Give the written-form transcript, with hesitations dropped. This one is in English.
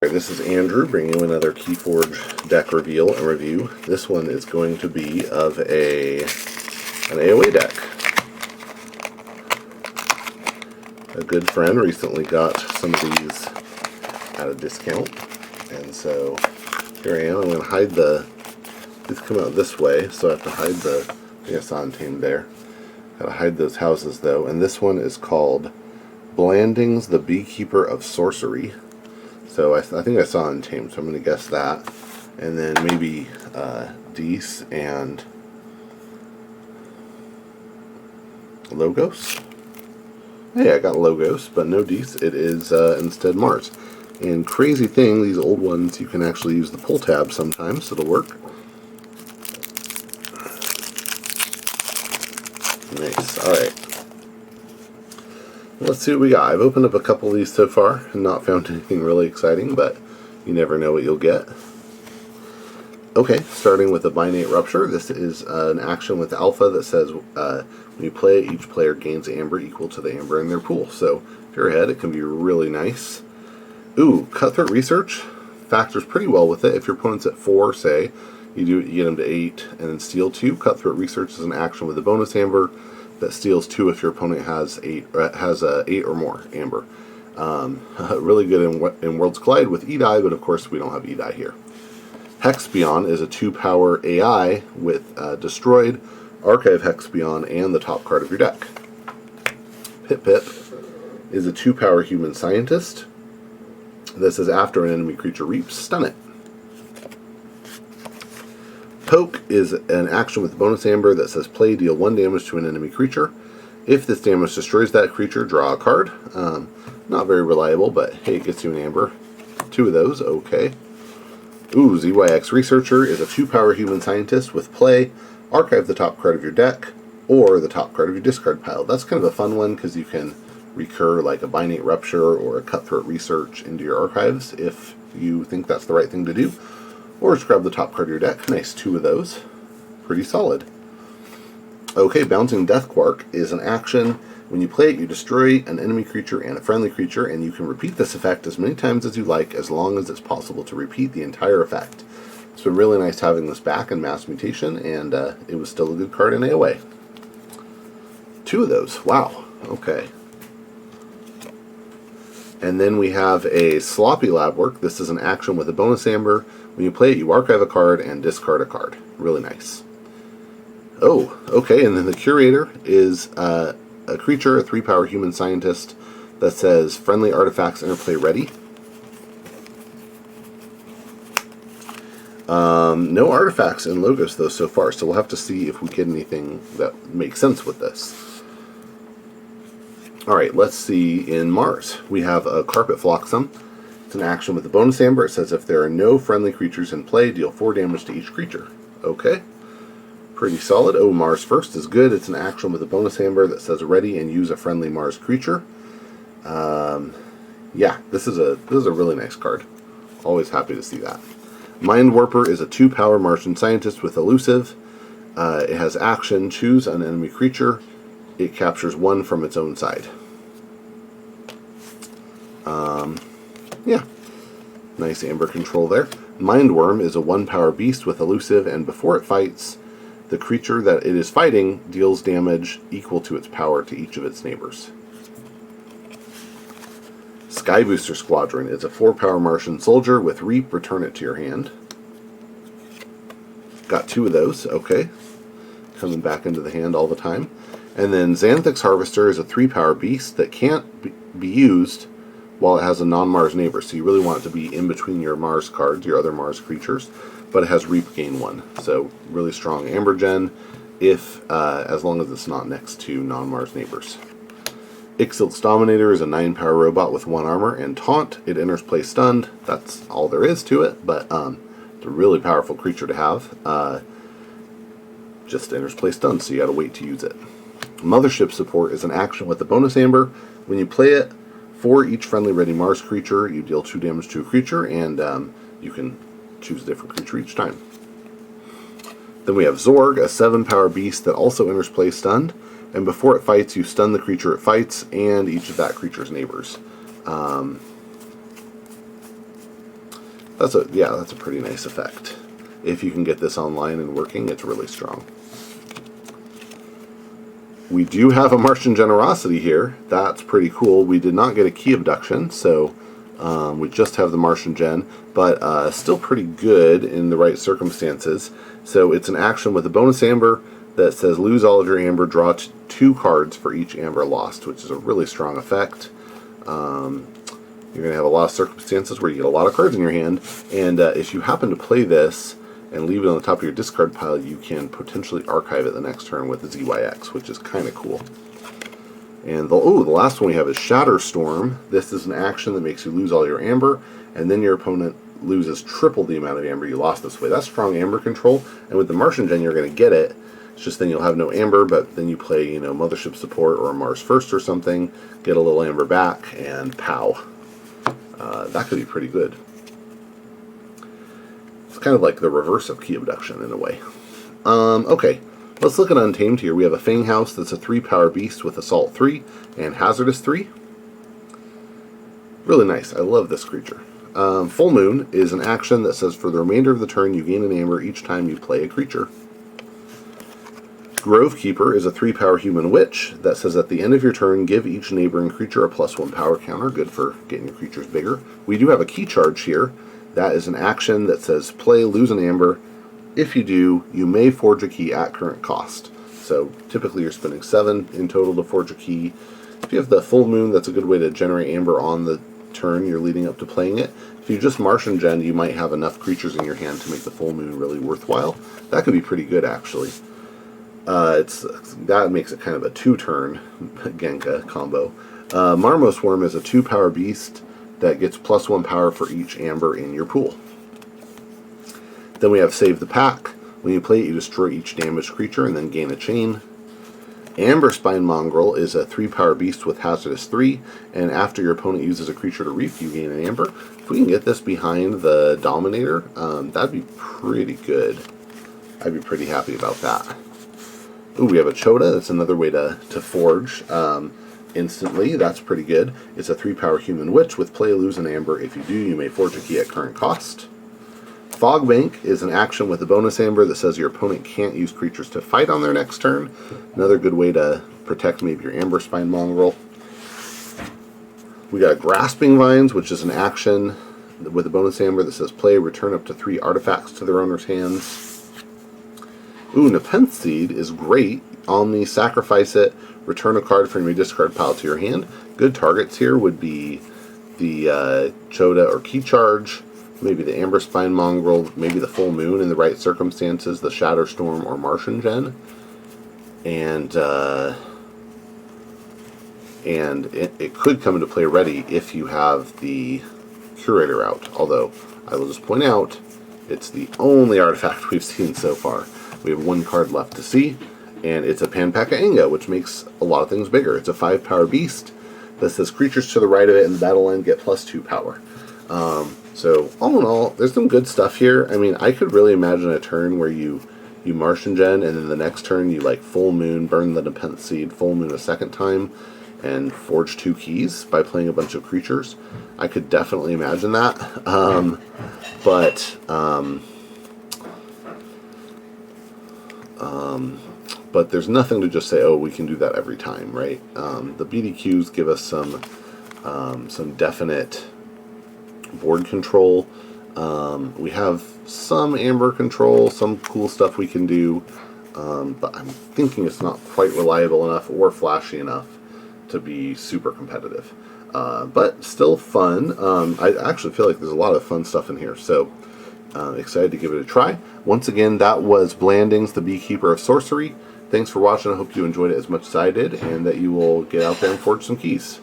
This is Andrew bringing you another Keyforge deck reveal and review. This one is going to be of an AOA deck. A good friend recently got some of these at a discount, and so here I am. I'm going to hide these come out this way, so I have to hide I think I saw Untamed there. Gotta hide those houses though, and this one is called Blandings, the Beekeeper of Sorcery. So I think I saw Untamed, so I'm going to guess that. And then maybe Dees and Logos. Hey, I got Logos, but no Dees. It is instead Mars. And crazy thing, these old ones, you can actually use the pull tab sometimes, so it'll work. Nice, alright. Let's see what we got. I've opened up a couple of these so far and not found anything really exciting, but you never know what you'll get. Okay, starting with a Binate Rupture. This is an action with Alpha that says when you play it, each player gains amber equal to the amber in their pool. So if you're ahead, it can be really nice. Ooh, Cutthroat Research factors pretty well with it. If your opponent's at 4, say, you get them to 8 and then steal 2. Cutthroat Research is an action with a bonus amber that steals 2 if your opponent has 8 or more amber. Really good in Worlds Collide with E-Die, but of course we don't have E-Die here. Hexbion is a 2-power AI with Destroyed, Archive Hexbion, and the top card of your deck. Pip Pip is a 2-power human scientist. This is after an enemy creature reaps, stun it. Poke is an action with bonus amber that says play, deal 1 damage to an enemy creature. If this damage destroys that creature, draw a card. Not very reliable, but hey, it gets you an amber. 2 of those, okay. Ooh, ZYX Researcher is a 2-power human scientist with play, archive the top card of your deck, or the top card of your discard pile. That's kind of a fun one because you can recur like a Binate Rupture or a Cutthroat Research into your archives if you think that's the right thing to do. Or just grab the top card of your deck. Nice, 2 of those. Pretty solid. Okay, Bouncing Death Quark is an action. When you play it, you destroy an enemy creature and a friendly creature, and you can repeat this effect as many times as you like, as long as it's possible to repeat the entire effect. It's been really nice having this back in Mass Mutation, and it was still a good card in AOA. 2 of those. Wow. Okay. And then we have a Sloppy Lab Work. This is an action with a bonus amber. When you play it, you archive a card and discard a card. Really nice. Oh, okay, and then the Curator is a creature, a 3-power human scientist that says friendly artifacts interplay ready. No artifacts in Logos though so far, so we'll have to see if we get anything that makes sense with this. Alright, let's see in Mars. We have a Carpet Flotsam. It's an action with a bonus amber. It says if there are no friendly creatures in play, deal 4 damage to each creature. Okay. Pretty solid. Oh, Mars First is good. It's an action with a bonus amber that says ready and use a friendly Mars creature. Yeah, this is a really nice card. Always happy to see that. Mind Warper is a 2-power Martian scientist with elusive. It has action, choose an enemy creature. It captures 1 from its own side. Yeah, nice amber control there. Mindworm is a 1-power beast with elusive, and before it fights, the creature that it is fighting deals damage equal to its power to each of its neighbors. Sky Booster Squadron is a 4-power Martian soldier with Reap, return it to your hand. Got 2 of those, okay. Coming back into the hand all the time. And then Xanthix Harvester is a 3-power beast that can't be used while it has a non-Mars neighbor. So you really want it to be in between your Mars cards, your other Mars creatures, but it has Reap gain 1. So really strong Amber Gen, as long as it's not next to non-Mars neighbors. Ixil's Dominator is a 9-power robot with 1 armor and taunt. It enters play stunned. That's all there is to it, but it's a really powerful creature to have. Just enters play stunned, so you gotta wait to use it. Mothership Support is an action with a bonus amber. When you play it, for each friendly ready Mars creature, you deal 2 damage to a creature, and you can choose a different creature each time. Then we have Zorg, a 7-power beast that also enters play stunned, and before it fights, you stun the creature it fights and each of that creature's neighbors. that's a pretty nice effect. If you can get this online and working, it's really strong. We do have a Martian Generosity here. That's pretty cool. We did not get a key abduction, so we just have the Martian Gen, but still pretty good in the right circumstances. So it's an action with a bonus amber that says lose all of your amber, draw 2 cards for each amber lost, which is a really strong effect. You're going to have a lot of circumstances where you get a lot of cards in your hand, and if you happen to play this and leave it on the top of your discard pile, you can potentially archive it the next turn with the ZYX, which is kind of cool. And the last one we have is Shatterstorm. This is an action that makes you lose all your amber, and then your opponent loses triple the amount of amber you lost this way. That's strong amber control, and with the Martian Gen, you're going to get it. It's just then you'll have no amber, but then you play, Mothership Support or Mars First or something, get a little amber back, and pow. That could be pretty good. It's kind of like the reverse of Key Abduction in a way. Okay, let's look at Untamed here. We have a Fang House that's a 3-power beast with Assault 3 and Hazardous 3. Really nice. I love this creature. Full Moon is an action that says for the remainder of the turn you gain an amber each time you play a creature. Grovekeeper is a 3-power human witch that says at the end of your turn, give each neighboring creature a +1 power counter. Good for getting your creatures bigger. We do have a key charge here. That is an action that says play, lose an amber. If you do, you may forge a key at current cost. So typically you're spending 7 in total to forge a key. If you have the full moon, that's a good way to generate amber on the turn you're leading up to playing it. If you just Martian Gen, you might have enough creatures in your hand to make the full moon really worthwhile. That could be pretty good, actually. That makes it kind of a 2-turn Genka combo. Marmos Worm is a 2-power beast that gets +1 power for each amber in your pool. Then we have Save the Pack. When you play it, you destroy each damaged creature and then gain a chain. Amber Spine Mongrel is a 3-power beast with Hazardous 3, and after your opponent uses a creature to reef, you gain an amber. If we can get this behind the Dominator, that'd be pretty good. I'd be pretty happy about that. Ooh, we have a Chota. That's another way to forge instantly. That's pretty good. It's a 3-power human witch with play, lose an amber. If you do, you may forge a key at current cost. Fogbank is an action with a bonus amber that says your opponent can't use creatures to fight on their next turn. Another good way to protect maybe your Amber Spine Mongrel. We got Grasping Vines, which is an action with a bonus amber that says play, return up to 3 artifacts to their owner's hands. Ooh, Nepenthe Seed is great. Omni, sacrifice it, return a card from your discard pile to your hand. Good targets here would be the Chota or Key Charge, maybe the Amber Spine Mongrel, maybe the Full Moon in the right circumstances, the Shatterstorm or Martian Gen. And it could come into play ready if you have the Curator out. Although, I will just point out, it's the only artifact we've seen so far. We have 1 card left to see, and it's a Panpaka-Anga, which makes a lot of things bigger. It's a 5-power beast that says creatures to the right of it in the battle line get +2 power. So, all in all, there's some good stuff here. I mean, I could really imagine a turn where you Martian Gen, and then the next turn you like Full Moon, burn the Nepenthe Seed, Full Moon a second time, and forge 2 keys by playing a bunch of creatures. I could definitely imagine that. But there's nothing to just say, oh, we can do that every time, right? The BDQs give us some definite board control. We have some amber control, some cool stuff we can do, but I'm thinking it's not quite reliable enough or flashy enough to be super competitive. But still fun. I actually feel like there's a lot of fun stuff in here, so excited to give it a try. Once again, that was Blandings, the Beekeeper of Sorcery. Thanks for watching. I hope you enjoyed it as much as I did, and that you will get out there and forge some keys.